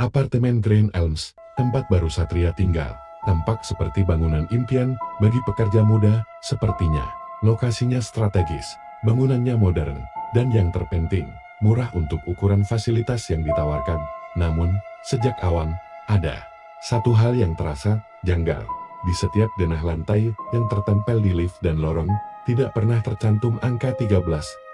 Apartemen Green Elms, tempat baru Satria tinggal, tampak seperti bangunan impian bagi pekerja muda sepertinya. Lokasinya strategis, bangunannya modern, dan yang terpenting, murah untuk ukuran fasilitas yang ditawarkan. Namun, sejak awal, ada satu hal yang terasa janggal. Di setiap denah lantai yang tertempel di lift dan lorong, tidak pernah tercantum angka 13.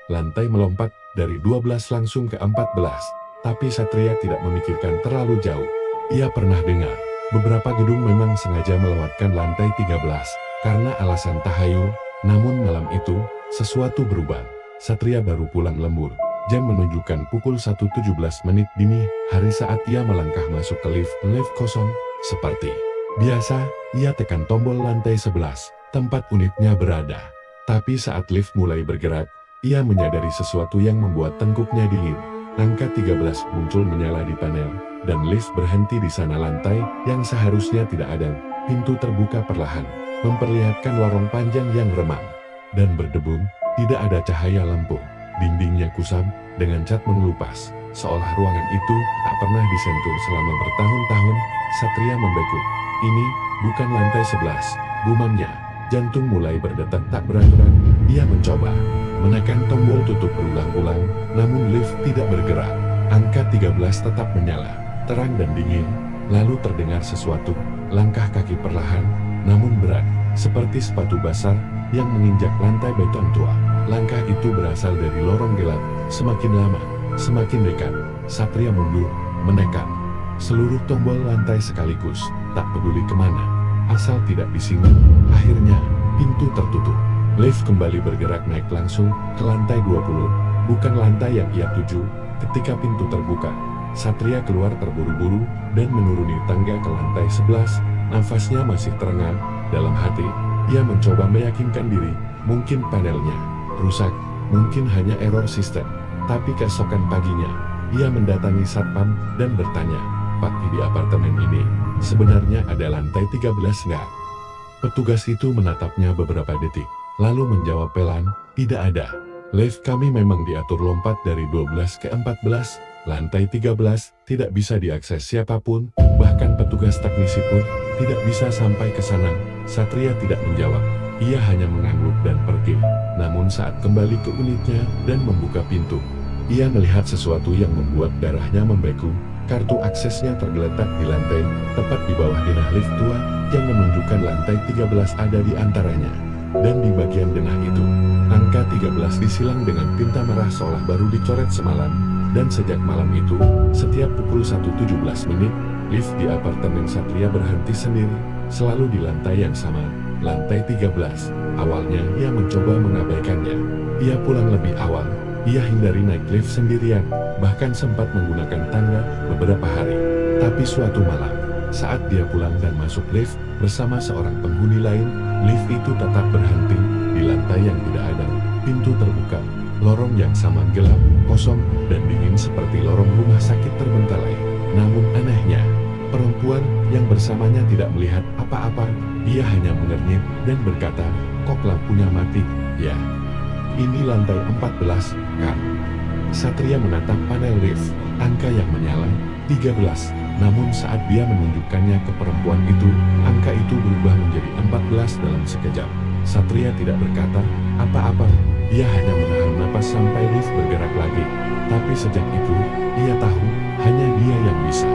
Lantai melompat dari 12 langsung ke 14. Tapi Satria tidak memikirkan terlalu jauh. Ia pernah dengar, beberapa gedung memang sengaja melewatkan lantai 13, karena alasan tahayul. Namun malam itu, sesuatu berubah. Satria baru pulang lembur. Jam menunjukkan pukul 1.17 dini hari saat ia melangkah masuk ke lift kosong. Seperti biasa, ia tekan tombol lantai 11, tempat unitnya berada. Tapi saat lift mulai bergerak, ia menyadari sesuatu yang membuat tengkuknya dingin. Angka 13 muncul menyala di panel, dan lift berhenti di sana. Lantai yang seharusnya tidak ada. Pintu terbuka perlahan, memperlihatkan lorong panjang yang remang dan berdebung. Tidak ada cahaya lampu. Dindingnya kusam, dengan cat mengelupas, seolah ruangan itu tak pernah disentuh selama bertahun-tahun. Satria membeku. Ini bukan lantai 11, gumamnya. Jantung mulai berdetak tak beraturan. Ia mencoba menekan tombol tutup berulang-ulang, namun lift tidak bergerak. Angka 13 tetap menyala, terang dan dingin. Lalu terdengar sesuatu, langkah kaki perlahan, namun berat, seperti sepatu basah yang menginjak lantai beton tua. Langkah itu berasal dari lorong gelap. Semakin lama, semakin dekat. Satria mundur, menekan seluruh tombol lantai sekaligus, tak peduli kemana, asal tidak disinggung. Akhirnya, pintu tertutup. Lift kembali bergerak naik langsung ke lantai 20, bukan lantai yang ia tuju. Ketika pintu terbuka, Satria keluar terburu-buru dan menuruni tangga ke lantai 11. Nafasnya masih terengah. Dalam hati, ia mencoba meyakinkan diri, mungkin panelnya rusak, mungkin hanya error sistem. Tapi keesokan paginya, ia mendatangi satpam dan bertanya, "Pak, di apartemen ini sebenarnya ada lantai 13 nggak?" Petugas itu menatapnya beberapa detik, lalu menjawab pelan, "Tidak ada. Lift kami memang diatur lompat dari 12 ke 14, lantai 13 tidak bisa diakses siapapun, bahkan petugas teknisi pun tidak bisa sampai ke sana." Satria tidak menjawab, ia hanya mengangguk dan pergi. Namun saat kembali ke unitnya dan membuka pintu, ia melihat sesuatu yang membuat darahnya membeku. Kartu aksesnya tergeletak di lantai, tepat di bawah denah lift tua, yang menunjukkan lantai 13 ada di antaranya. Dan di bagian denah itu, angka 13 disilang dengan tinta merah seolah baru dicoret semalam. Dan sejak malam itu, setiap pukul 1.17, lift di apartemen Satria berhenti sendiri, selalu di lantai yang sama, lantai 13. Awalnya ia mencoba mengabaikannya. Ia pulang lebih awal, ia hindari naik lift sendirian, bahkan sempat menggunakan tangga beberapa hari. Tapi suatu malam, saat dia pulang dan masuk lift bersama seorang penghuni lain, lift itu tetap berhenti di lantai yang tidak ada. Pintu terbuka, lorong yang sama gelap, kosong, dan dingin seperti lorong rumah sakit terbengkalai. Namun anehnya, perempuan yang bersamanya tidak melihat apa-apa. Dia hanya mengernyit dan berkata, "Kok lampunya mati?" "Ya, ini lantai 14, kan?" Satria menatap panel lift, angka yang menyala, 13. Namun saat dia menunjukkannya ke perempuan itu, angka itu berubah menjadi 14 dalam sekejap. Satria tidak berkata apa-apa, ia hanya menahan napas sampai lift bergerak lagi. Tapi sejak itu, ia tahu, hanya dia yang bisa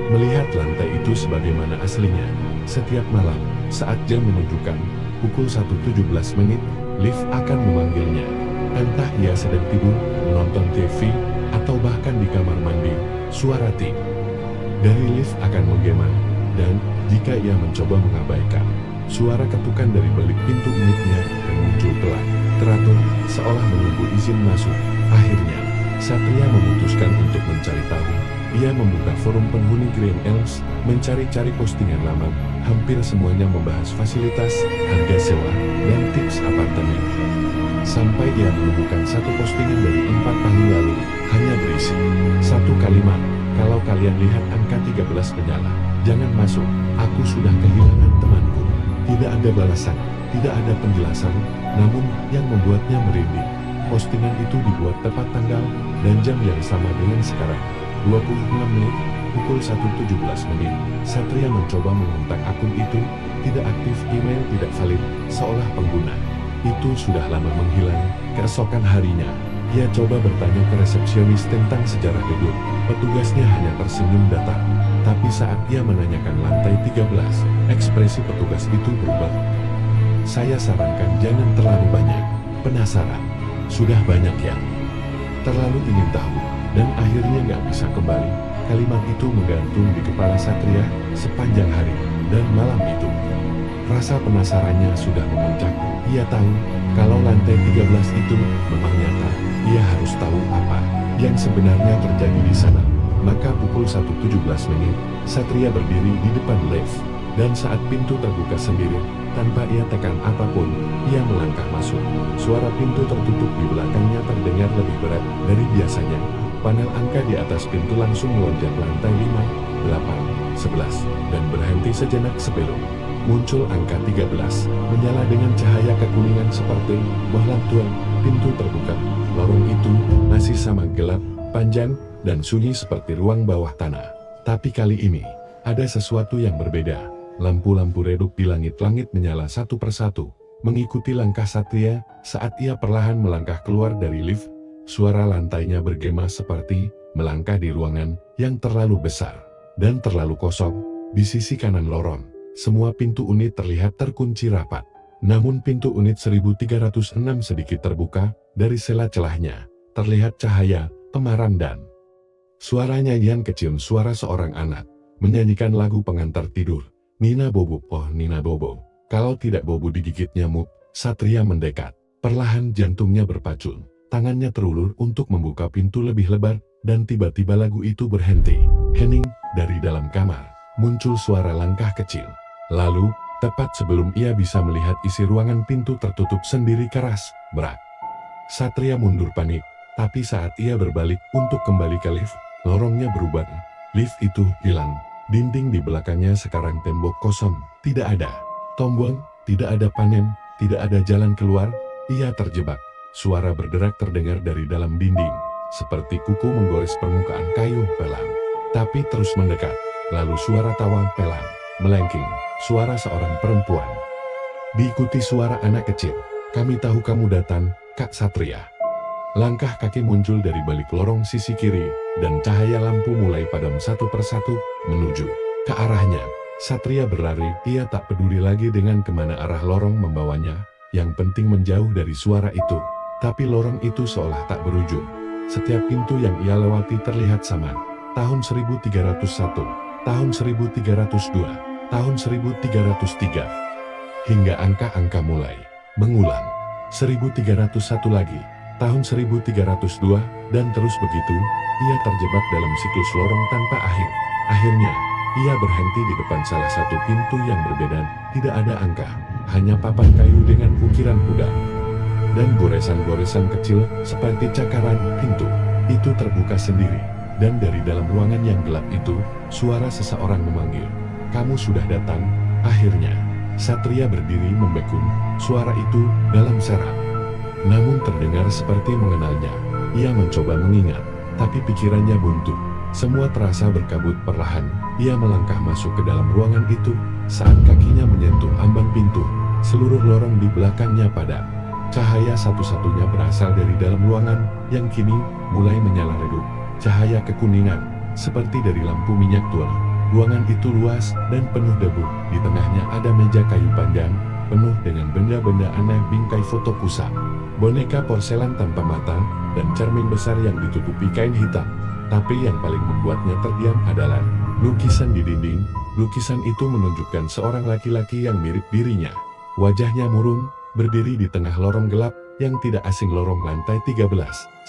melihat lantai itu sebagaimana aslinya. Setiap malam, saat jam menunjukkan pukul 1.17, lift akan memanggilnya. Entah ia sedang tidur, menonton TV, atau bahkan di kamar mandi, suara tik dari lift akan menggema. Dan jika ia mencoba mengabaikan, suara ketukan dari balik pintu unitnya akan muncul pelan, teratur, seolah menunggu izin masuk. Akhirnya, Satria memutuskan untuk mencari tahu. Ia membuka forum penghuni Green Elms, mencari-cari postingan lama. Hampir semuanya membahas fasilitas, harga sewa, dan tips apartemen. Sampai ia menemukan satu postingan dari 4 tahun lalu, hanya berisi satu kalimat, "Kalau kalian lihat angka 13 menyala, jangan masuk, aku sudah kehilangan temanku." Tidak ada balasan, tidak ada penjelasan, namun yang membuatnya merinding, postingan itu dibuat tepat tanggal dan jam yang sama dengan sekarang, 26 Pukul 1.17, Satria mencoba mengontak akun itu, tidak aktif, email tidak valid, seolah pengguna itu sudah lama menghilang. Keesokan harinya, ia coba bertanya ke resepsionis tentang sejarah gedung. Petugasnya hanya tersenyum datar. Tapi saat ia menanyakan lantai 13, ekspresi petugas itu berubah. Saya sarankan jangan terlalu banyak penasaran. Sudah banyak yang terlalu ingin tahu, dan akhirnya nggak bisa kembali. Kalimat itu menggantung di kepala Satria sepanjang hari dan malam itu. Rasa penasarannya sudah memuncak. Ia tahu kalau lantai 13 itu memang nyata. Ia harus tahu apa yang sebenarnya terjadi di sana. Maka pukul 1.17, Satria berdiri di depan lift, dan saat pintu terbuka sendiri, tanpa ia tekan apapun, ia melangkah masuk. Suara pintu tertutup di belakangnya terdengar lebih berat dari biasanya. Panel angka di atas pintu langsung melonjak lantai 5, 8, 11, dan berhenti sejenak sebelum muncul angka 13, menyala dengan cahaya kekuningan seperti bohlam Tuhan. Pintu terbuka, lorong itu masih sama gelap, panjang, dan sunyi seperti ruang bawah tanah. Tapi kali ini, ada sesuatu yang berbeda. Lampu-lampu redup di langit-langit menyala satu persatu, mengikuti langkah Satria saat ia perlahan melangkah keluar dari lift. Suara lantainya bergema seperti melangkah di ruangan yang terlalu besar dan terlalu kosong. Di sisi kanan lorong, semua pintu unit terlihat terkunci rapat. Namun pintu unit 1306 sedikit terbuka, dari sela-celahnya terlihat cahaya pemaram dan suara nyanyian kecil. Suara seorang anak menyanyikan lagu pengantar tidur. Nina Bobo, oh Nina Bobo, kalau tidak Bobo digigit nyamuk. Satria mendekat. Perlahan jantungnya berpacu. Tangannya terulur untuk membuka pintu lebih lebar, dan tiba-tiba lagu itu berhenti. Hening, dari dalam kamar, muncul suara langkah kecil. Lalu, tepat sebelum ia bisa melihat isi ruangan, pintu tertutup sendiri keras, berat. Satria mundur panik, tapi saat ia berbalik untuk kembali ke lift, lorongnya berubah. Lift itu hilang. Dinding di belakangnya sekarang tembok kosong, tidak ada tombol, tidak ada panen, tidak ada jalan keluar. Ia terjebak. Suara berderak terdengar dari dalam dinding, seperti kuku menggores permukaan kayu pelan. Tapi terus mendekat. Lalu suara tawa pelan, melengking, suara seorang perempuan. Diikuti suara anak kecil. Kami tahu kamu datang, Kak Satria. Langkah kaki muncul dari balik lorong sisi kiri, dan cahaya lampu mulai padam satu persatu, menuju ke arahnya. Satria berlari, ia tak peduli lagi dengan kemana arah lorong membawanya, yang penting menjauh dari suara itu. Tapi lorong itu seolah tak berujung. Setiap pintu yang ia lewati terlihat sama. Tahun 1301, tahun 1302, tahun 1303. Hingga angka-angka mulai mengulang. 1301 lagi, tahun 1302, dan terus begitu. Ia terjebak dalam siklus lorong tanpa akhir. Akhirnya, ia berhenti di depan salah satu pintu yang berbeda. Tidak ada angka, hanya papan kayu dengan ukiran kuda dan goresan-goresan kecil seperti cakaran. Pintu itu terbuka sendiri, dan dari dalam ruangan yang gelap itu, suara seseorang memanggil. Kamu sudah datang, akhirnya. Satria berdiri membekun, suara itu dalam serak, namun terdengar seperti mengenalnya. Ia mencoba mengingat, tapi pikirannya buntu. Semua terasa berkabut. Perlahan, ia melangkah masuk ke dalam ruangan itu. Saat kakinya menyentuh ambang pintu, seluruh lorong di belakangnya padam. Cahaya satu-satunya berasal dari dalam ruangan, yang kini mulai menyala redup. Cahaya kekuningan, seperti dari lampu minyak tua. Ruangan itu luas dan penuh debu. Di tengahnya ada meja kayu panjang, penuh dengan benda-benda aneh, bingkai foto pusat, boneka porselen tanpa mata, dan cermin besar yang ditutupi kain hitam. Tapi yang paling membuatnya terdiam adalah lukisan di dinding. Lukisan itu menunjukkan seorang laki-laki yang mirip dirinya. Wajahnya murung, berdiri di tengah lorong gelap, yang tidak asing. Lorong lantai 13.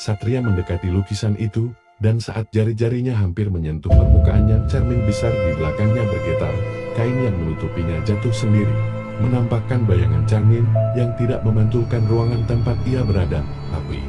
Satria mendekati lukisan itu, dan saat jari-jarinya hampir menyentuh permukaannya, cermin besar di belakangnya bergetar. Kain yang menutupinya jatuh sendiri, menampakkan bayangan cermin yang tidak memantulkan ruangan tempat ia berada, tapi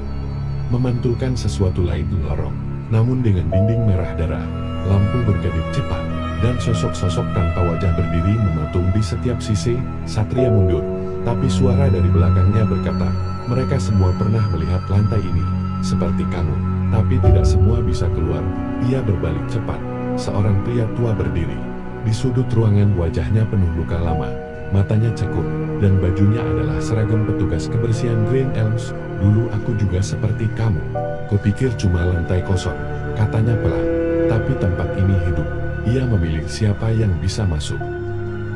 memantulkan sesuatu lain di lorong. Namun dengan dinding merah darah, lampu berkedip cepat, dan sosok-sosok tanpa wajah berdiri mematung di setiap sisi. Satria mundur, tapi suara dari belakangnya berkata, mereka semua pernah melihat lantai ini, seperti kamu, tapi tidak semua bisa keluar. Ia berbalik cepat, seorang pria tua berdiri. Di sudut ruangan wajahnya penuh luka lama, matanya cekung, dan bajunya adalah seragam petugas kebersihan Green Elms. Dulu aku juga seperti kamu. Kupikir cuma lantai kosong, katanya pelan. Tapi tempat ini hidup. Ia memilih siapa yang bisa masuk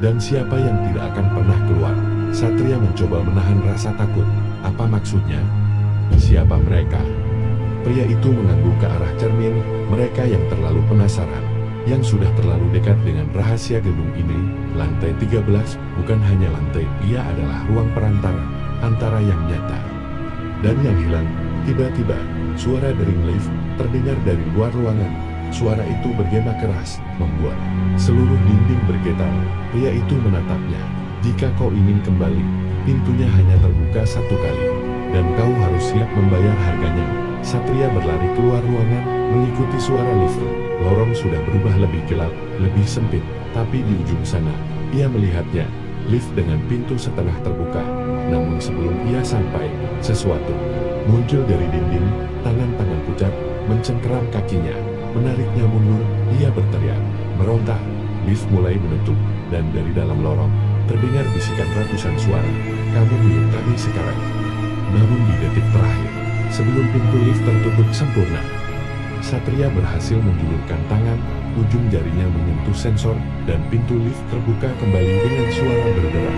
dan siapa yang tidak akan pernah keluar. Satria mencoba menahan rasa takut. Apa maksudnya? Siapa mereka? Pria itu mengangguk ke arah cermin. Mereka yang terlalu penasaran, yang sudah terlalu dekat dengan rahasia gedung ini. Lantai 13 bukan hanya lantai, ia adalah ruang perantara antara yang nyata dan yang hilang. Tiba-tiba, suara dering lift terdengar dari luar ruangan. Suara itu bergema keras, membuat seluruh dinding bergetar. Pria itu menatapnya. Jika kau ingin kembali, pintunya hanya terbuka satu kali, dan kau harus siap membayar harganya. Satria berlari keluar ruangan, mengikuti suara lift. Lorong sudah berubah lebih gelap, lebih sempit, tapi di ujung sana, ia melihatnya. Lift dengan pintu setengah terbuka. Namun sebelum ia sampai, sesuatu muncul dari dinding. Tangan-tangan pucat mencengkeram kakinya, menariknya mundur. Ia berteriak, meronta. Lift mulai menutup, dan dari dalam lorong terdengar bisikan ratusan suara. Kamu milik kami sekarang. Namun di detik terakhir, sebelum pintu lift tertutup sempurna, Satria berhasil menjulurkan tangan. Ujung jarinya menyentuh sensor, dan pintu lift terbuka kembali dengan suara berderak.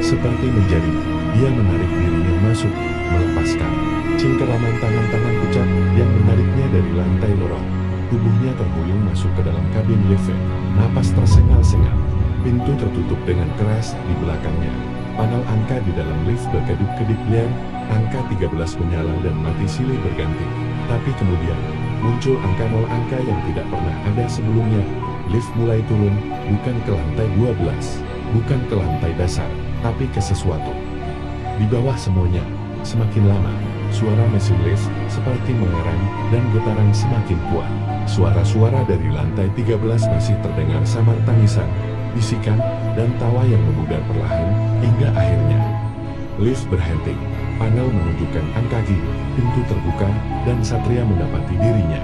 Seperti menjadi, dia menarik dirinya masuk, melepaskan cingkeraman tangan-tangan pucat yang menariknya dari lantai lorong. Tubuhnya terhuyung masuk ke dalam kabin lift. Napas tersengal-sengal. Pintu tertutup dengan keras di belakangnya. Panel angka di dalam lift berkedip-kedip liar. Angka 13 menyala dan mati silih berganti. Tapi kemudian, muncul angka 0, angka yang tidak pernah ada sebelumnya. Lift mulai turun, bukan ke lantai 12, bukan ke lantai dasar, tapi ke sesuatu di bawah semuanya. Semakin lama, suara mesin lift seperti mengerang, dan getaran semakin kuat. Suara-suara dari lantai 13 masih terdengar samar, tangisan, bisikan, dan tawa yang memudar perlahan, hingga akhirnya lift berhenti. Panel menunjukkan angka G, pintu terbuka, dan Satria mendapati dirinya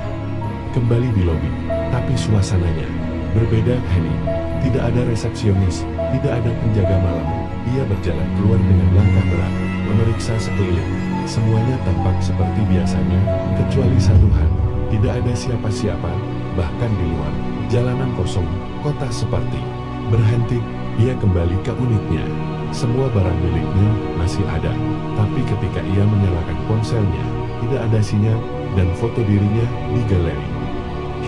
kembali di lobi. Tapi suasananya berbeda. Hening. Tidak ada resepsionis, tidak ada penjaga malam. Ia berjalan keluar dengan langkah berat, memeriksa sekeliling. Semuanya tampak seperti biasanya, kecuali satu hal. Tidak ada siapa-siapa, bahkan di luar. Jalanan kosong, kota seperti berhenti. Ia kembali ke unitnya. Semua barang miliknya masih ada, tapi ketika ia menyalakan ponselnya, tidak ada sinyal, dan foto dirinya di galeri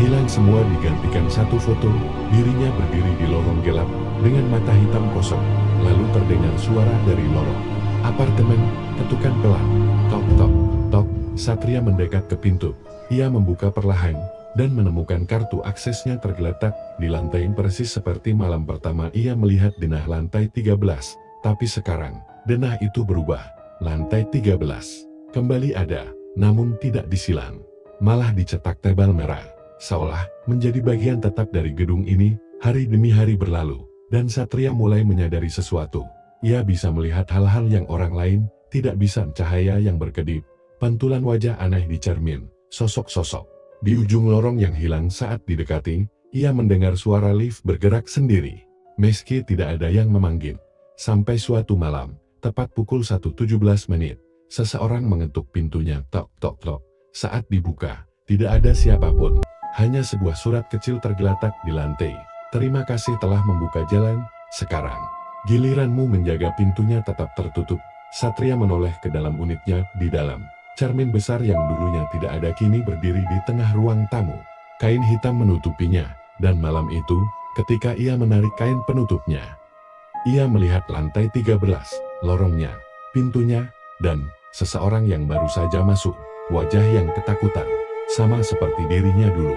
hilang semua, digantikan satu foto dirinya berdiri di lorong gelap dengan mata hitam kosong. Lalu terdengar suara dari lorong apartemen, ketukan pelan, tok tok tok. Satria mendekat ke pintu. Ia membuka perlahan dan menemukan kartu aksesnya tergeletak di lantai, persis seperti malam pertama ia melihat denah lantai 13. Tapi sekarang, denah itu berubah. Lantai 13 kembali ada, namun tidak disilang, malah dicetak tebal merah, seolah menjadi bagian tetap dari gedung ini. Hari demi hari berlalu, dan Satria mulai menyadari sesuatu. Ia bisa melihat hal-hal yang orang lain tidak bisa. Cahaya yang berkedip, pantulan wajah aneh di cermin, sosok-sosok di ujung lorong yang hilang saat didekati. Ia mendengar suara lift bergerak sendiri, meski tidak ada yang memanggil. Sampai suatu malam, tepat pukul 1.17, seseorang mengetuk pintunya, tok tok tok. Saat dibuka, tidak ada siapapun, hanya sebuah surat kecil tergeletak di lantai. Terima kasih telah membuka jalan, sekarang giliranmu menjaga pintunya tetap tertutup. Satria menoleh ke dalam unitnya. Di dalam cermin besar yang dulunya tidak ada kini berdiri di tengah ruang tamu. Kain hitam menutupinya, dan malam itu, ketika ia menarik kain penutupnya, ia melihat lantai 13, lorongnya, pintunya, dan seseorang yang baru saja masuk. Wajah yang ketakutan, sama seperti dirinya dulu.